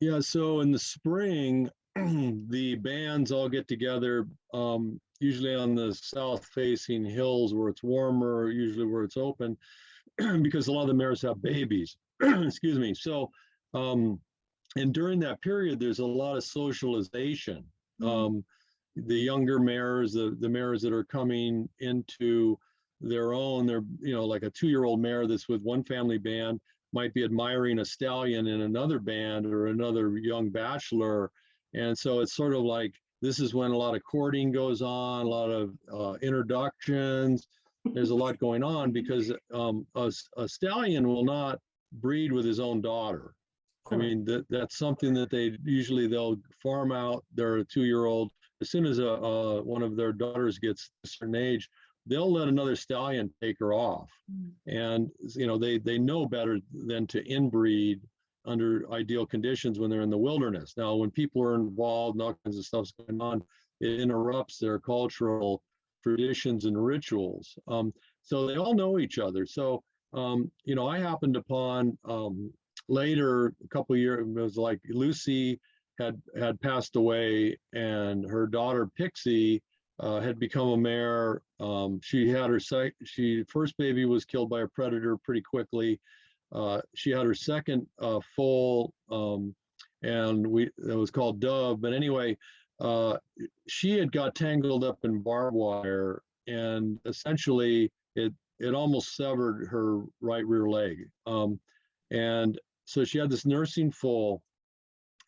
Speaker 2: Yeah, so in the spring, the bands all get together, usually on the south-facing hills where it's warmer, usually where it's open, because a lot of the mares have babies. Excuse me. So, um, and during that period, there's a lot of socialization.
Speaker 1: Mm.
Speaker 2: Um, the younger mares, the mares that are coming into their own, they're, like a 2-year-old mare that's with one family band might be admiring a stallion in another band or another young bachelor. And so it's sort of like this is when a lot of courting goes on, a lot of introductions. There's a lot going on because a stallion will not breed with his own daughter. I
Speaker 1: Correct.
Speaker 2: mean, that's something that they'll farm out their 2-year-old. As soon as one of their daughters gets a certain age, they'll let another stallion take her off.
Speaker 1: Mm.
Speaker 2: And they know better than to inbreed under ideal conditions when they're in the wilderness. Now, when people are involved and all kinds of stuff's going on, it interrupts their cultural traditions and rituals. So they all know each other. So I happened upon later, a couple of years, it was like Lucy had passed away, and her daughter Pixie had become a mare. She had her first baby was killed by a predator pretty quickly. She had her second foal, and it was called Dove. But anyway, she had got tangled up in barbed wire, and essentially it almost severed her right rear leg. And so she had this nursing foal.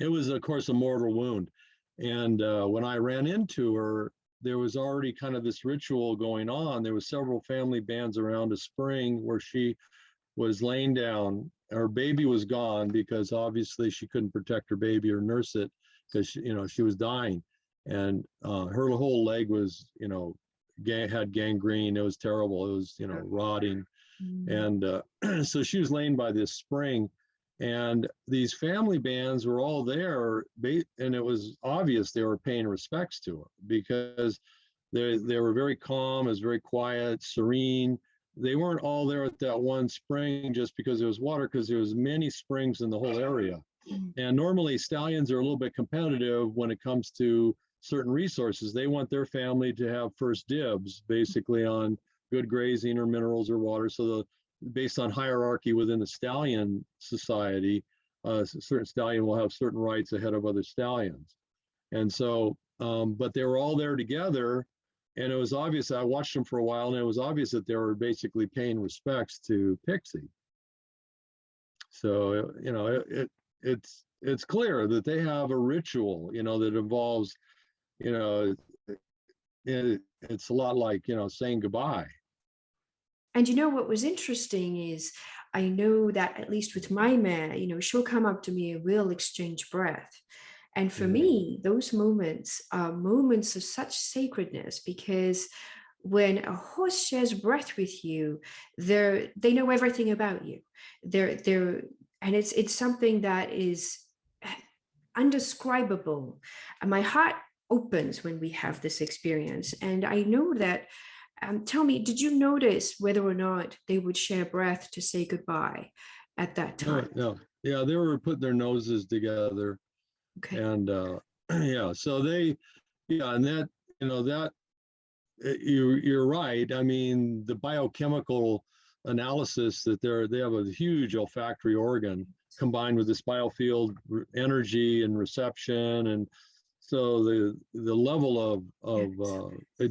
Speaker 2: It was, of course, a mortal wound. And when I ran into her, there was already kind of this ritual going on. There was several family bands around a spring where she was laying down. Her baby was gone because obviously she couldn't protect her baby or nurse it because she was dying, and her whole leg was had gangrene. It was terrible. It was rotting,
Speaker 1: Mm.
Speaker 2: and so she was laying by this spring, and these family bands were all there, and it was obvious they were paying respects to her because they were very calm, it was very quiet, serene. They weren't all there at that one spring just because there was water, because there was many springs in the whole area.
Speaker 1: Mm.
Speaker 2: And normally stallions are a little bit competitive when it comes to certain resources. They want their family to have first dibs, basically, on good grazing or minerals or water. So based on hierarchy within the stallion society, a certain stallion will have certain rights ahead of other stallions. And so, but they were all there together, and it was obvious. I watched them for a while, and it was obvious that they were basically paying respects to Pixie. So it's clear that they have a ritual, that involves, you know, it's a lot like saying goodbye.
Speaker 1: And what was interesting is I know that at least with my mare, she'll come up to me and we'll exchange breath. And for
Speaker 2: Mhm.
Speaker 1: me, those moments are moments of such sacredness because when a horse shares breath with you, they know everything about you. They're and it's something that is undescribable. And my heart opens when we have this experience. And I know that tell me, did you notice whether or not they would share breath to say goodbye at that
Speaker 2: No,
Speaker 1: time?
Speaker 2: no, yeah, they were putting their noses together,
Speaker 1: Okay.
Speaker 2: and yeah, so yeah, and that that you're right. I mean, the biochemical analysis that they have a huge olfactory organ combined with this biofield energy and reception, and so the level of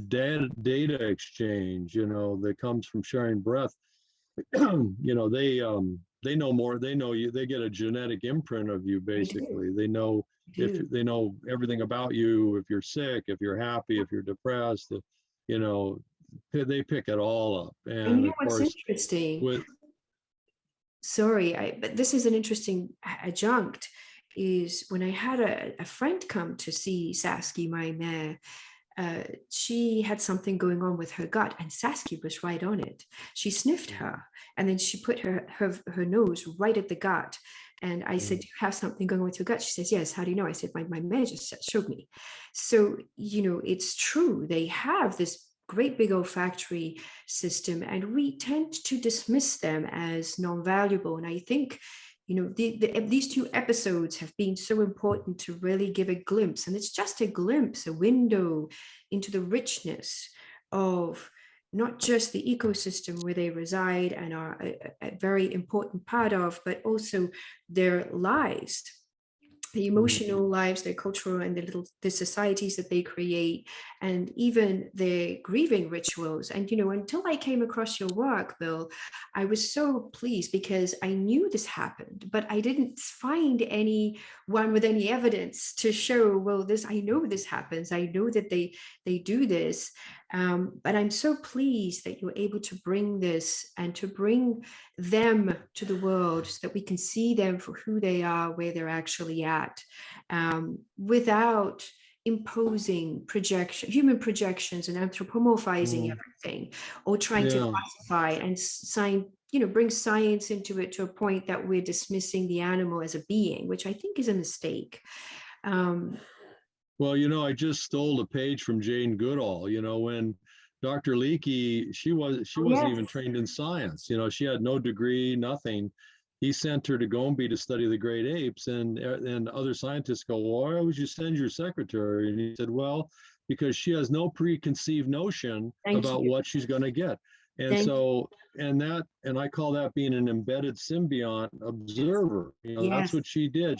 Speaker 2: data exchange, that comes from sharing breath, they know more. They know you. They get a genetic imprint of you.
Speaker 1: I do.
Speaker 2: Basically, they know
Speaker 1: I
Speaker 2: if
Speaker 1: do.
Speaker 2: they know everything about you. If you're sick, if you're happy, if you're depressed, you know, they pick it all up.
Speaker 1: And you
Speaker 2: And
Speaker 1: know
Speaker 2: of
Speaker 1: what's
Speaker 2: course,
Speaker 1: interesting?
Speaker 2: with
Speaker 1: Sorry, but this is an interesting adjunct. Is when I had a friend come to see Saskia, my mare, she had something going on with her gut, and Saskia was right on it. She sniffed her, and then she put her nose right at the gut. And I said, "Do you have something going on with your gut?" She says, "Yes." "How do you know?" I said, my mare just showed me. So, it's true. They have this great big olfactory system, and we tend to dismiss them as non-valuable. And I think these two episodes have been so important to really give a glimpse, and it's just a glimpse, a window into the richness of not just the ecosystem where they reside and are a very important part of, but also their lives, the emotional lives, their cultural and the societies that they create, and even their grieving rituals. And until I came across your work, Bill, I was so pleased because I knew this happened, but I didn't find anyone with any evidence to show, well, I know this happens. I know that they do this. But I'm so pleased that you're able to bring this and to bring them to the world so that we can see them for who they are, where they're actually at, without imposing human projections and anthropomorphizing everything, or trying to
Speaker 2: yeah.
Speaker 1: classify and bring science into it to a point that we're dismissing the animal as a being, which I think is a mistake.
Speaker 2: Well, I just stole a page from Jane Goodall. When Dr. Leakey, she wasn't
Speaker 1: Yes,
Speaker 2: even trained in science. She had no degree, nothing. He sent her to Gombe to study the great apes, and other scientists go, "Well, why would you send your secretary?" And he said, "Well, because she has no preconceived notion
Speaker 1: thank
Speaker 2: about
Speaker 1: you.
Speaker 2: what she's going to get." And
Speaker 1: Thank you.
Speaker 2: so, and I call that being an embedded symbiont observer. That's
Speaker 1: Yes,
Speaker 2: what she did.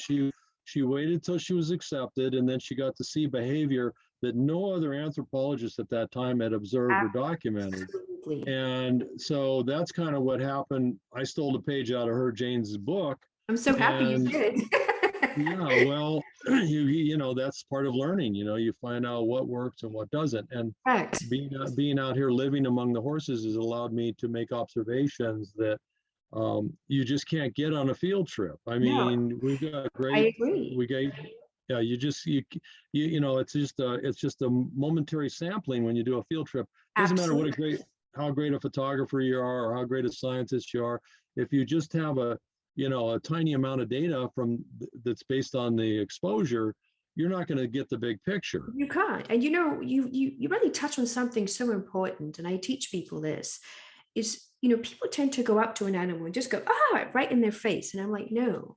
Speaker 2: She waited till she was accepted, and then she got to see behavior that no other anthropologist at that time had observed or documented.
Speaker 1: absolutely.
Speaker 2: And so that's kind of what happened. I stole a page out of Jane's book,
Speaker 1: I'm so happy you
Speaker 2: and
Speaker 1: did.
Speaker 2: yeah, well, that's part of learning. You find out what works and what doesn't. And
Speaker 1: Correct.
Speaker 2: being out here living among the horses has allowed me to make observations that you just can't get on a field trip. I
Speaker 1: No,
Speaker 2: mean, we've got
Speaker 1: I
Speaker 2: great,
Speaker 1: agree.
Speaker 2: we got, yeah, it's just a momentary sampling when you do a field trip. Doesn't matter
Speaker 1: Absolutely.
Speaker 2: how great a photographer you are or how great a scientist you are. If you just have a tiny amount of data that's based on the exposure, you're not going to get the big picture.
Speaker 1: You can't. And you really touch on something so important, and I teach people this, is people tend to go up to an animal and just go, right in their face. And I'm like, no.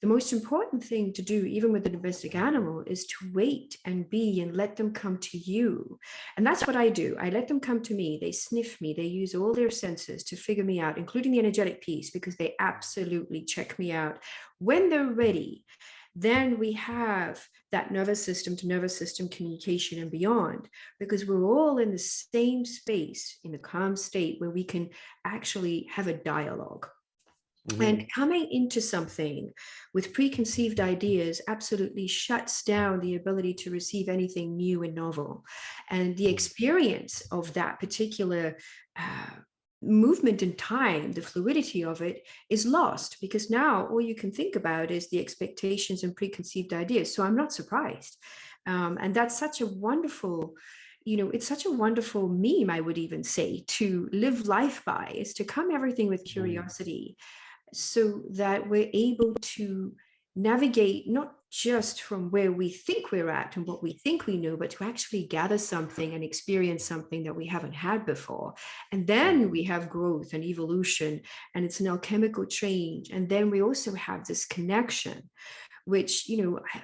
Speaker 1: The most important thing to do, even with a domestic animal, is to wait and be and let them come to you. And that's what I do. I let them come to me. They sniff me. They use all their senses to figure me out, including the energetic piece, because they absolutely check me out. When they're ready, then we have that nervous system to nervous system communication and beyond, because we're all in the same space, in a calm state where we can actually have a dialogue. And coming into something with preconceived ideas absolutely shuts down the ability to receive anything new and novel. And the experience of that particular movement in time, the fluidity of it, is lost, because now all you can think about is the expectations and preconceived ideas. So I'm not surprised. And that's such a wonderful, it's such a wonderful meme, I would even say, to live life by, is to come everything with curiosity, so that we're able to navigate not just from where we think we're at and what we think we know, but to actually gather something and experience something that we haven't had before. And then we have growth and evolution, and it's an alchemical change. And then we also have this connection, which,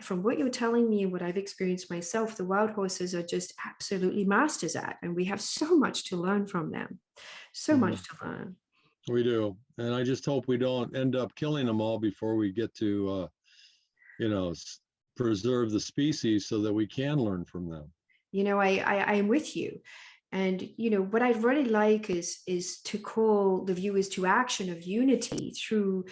Speaker 1: from what you're telling me and what I've experienced myself, the wild horses are just absolutely masters at, and we have so much to learn from them. So much to learn.
Speaker 2: We do. And I just hope we don't end up killing them all before we get to, preserve the species so that we can learn from them.
Speaker 1: I'm with you. And what I'd really like is to call the viewers to action of unity through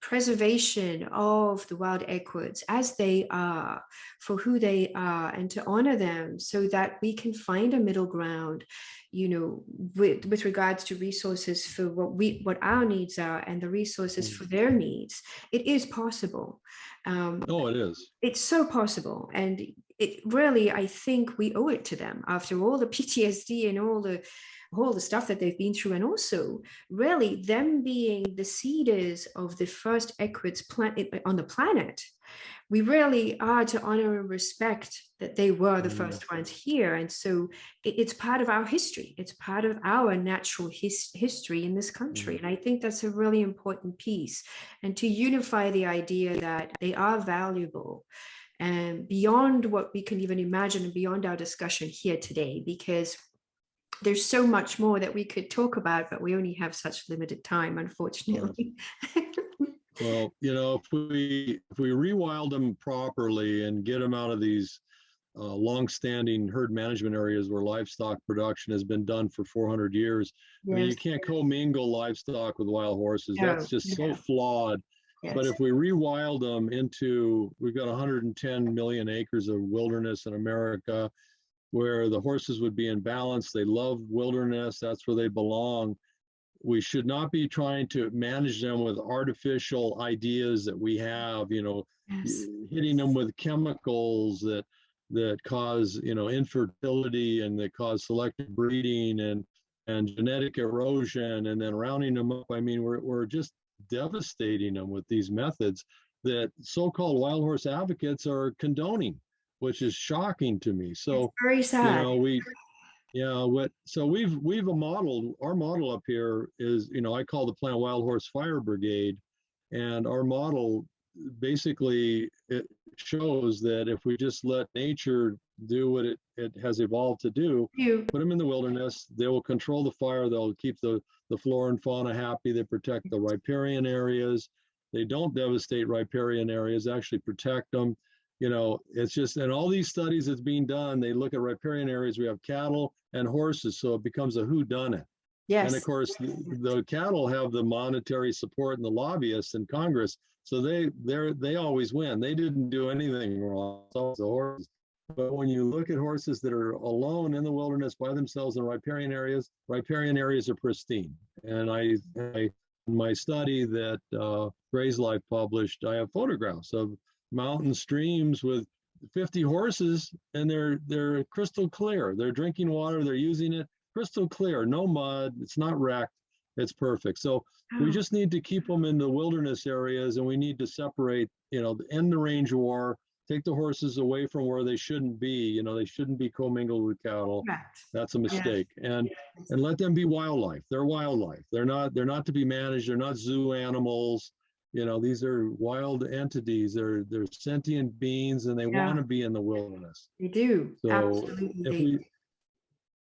Speaker 1: preservation of the wild equids as they are, for who they are, and to honor them so that we can find a middle ground, with regards to resources for what our needs are and the resources for their needs. It is possible.
Speaker 2: Oh, it is.
Speaker 1: It's so possible. And it really, I think we owe it to them after all the PTSD and all the stuff that they've been through, and also really them being the seeders of the first equids on the planet. We really are to honor and respect that they were the first ones here. And so it's part of our history. It's part of our natural history in this country. And I think that's a really important piece. And to unify the idea that they are valuable and beyond what we can even imagine and beyond our discussion here today, because there's so much more that we could talk about, but we only have such limited time, unfortunately.
Speaker 2: Well, if we rewild them properly and get them out of these long-standing herd management areas where livestock production has been done for 400 years, I mean, you can't commingle livestock with wild horses. That's just so flawed.
Speaker 1: Yes.
Speaker 2: But if we rewild them we've got 110 million acres of wilderness in America, where the horses would be in balance. They love wilderness. That's where they belong. We should not be trying to manage them with artificial ideas that we have, hitting them with chemicals that cause, infertility and that cause selective breeding and genetic erosion, and then rounding them up. I mean, we're just devastating them with these methods that so-called wild horse advocates are condoning, which is shocking to me. So,
Speaker 1: it's very sad.
Speaker 2: So we've a model. Our model up here is, I call the plant Wild Horse Firebrigade, and our model basically it shows that if we just let nature do what it has evolved to do, put them in the wilderness, they will control the fire. They'll keep the flora and fauna happy. They protect the riparian areas. They don't devastate riparian areas, actually protect them. It's just, and all these studies that's being done, they look at riparian areas. We have cattle and horses, so it becomes a whodunit. Yes. And of course, the cattle have the monetary support and the lobbyists in Congress, so they always win. They didn't do anything wrong. So the horses. But when you look at horses that are alone in the wilderness by themselves in riparian areas are pristine. And in my study that Gray's Life published, I have photographs of mountain streams with 50 horses, and they're crystal clear. They're drinking water, they're using it crystal clear, no mud, it's not wrecked, it's perfect. So we just need to keep them in the wilderness areas, and we need to separate, end the range war, take the horses away from where they shouldn't be. They shouldn't be commingled with cattle. That's a mistake. And let them be wildlife. They're wildlife. They're not to be managed. They're not zoo animals. These are wild entities. They're sentient beings, and they want to be in the wilderness.
Speaker 1: They do.
Speaker 2: So
Speaker 1: absolutely.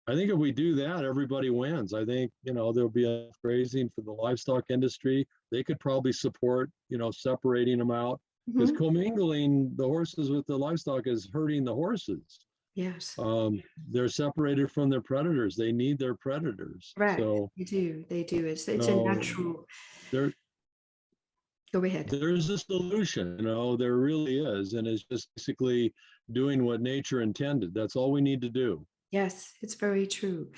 Speaker 2: I think if we do that, everybody wins. I think, there'll be a grazing for the livestock industry. They could probably support, separating them out, because commingling the horses with the livestock is hurting the horses.
Speaker 1: Yes.
Speaker 2: They're separated from their predators. They need their predators.
Speaker 1: Right.
Speaker 2: So
Speaker 1: they do. It's a natural. Go ahead.
Speaker 2: There's a solution, there really is. And it's just basically doing what nature intended. That's all we need to do.
Speaker 1: Yes, it's very true.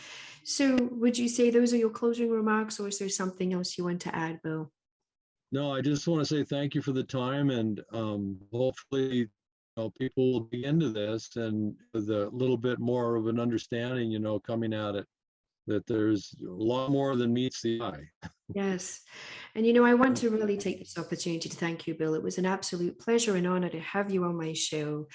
Speaker 1: So would you say those are your closing remarks, or is there something else you want to add, Bill?
Speaker 2: No, I just want to say thank you for the time, and hopefully people will be into this and with a little bit more of an understanding, coming at it, that there's a lot more than meets the eye.
Speaker 1: Yes. And, I want to really take this opportunity to thank you, Bill. It was an absolute pleasure and honor to have you on my show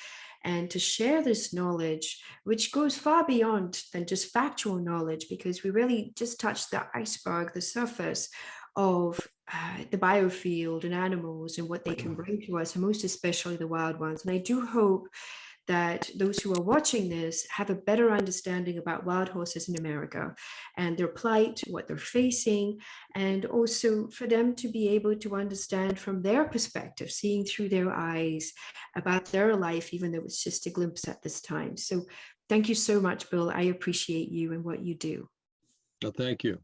Speaker 1: and to share this knowledge, which goes far beyond than just factual knowledge, because we really just touched the iceberg, the surface of the biofield and animals and what they can bring to us, and most especially the wild ones. And I do hope that those who are watching this have a better understanding about wild horses in America and their plight, what they're facing, and also for them to be able to understand from their perspective, seeing through their eyes about their life, even though it's just a glimpse at this time. So thank you so much, Bill. I appreciate you and what you do.
Speaker 2: Well, thank you.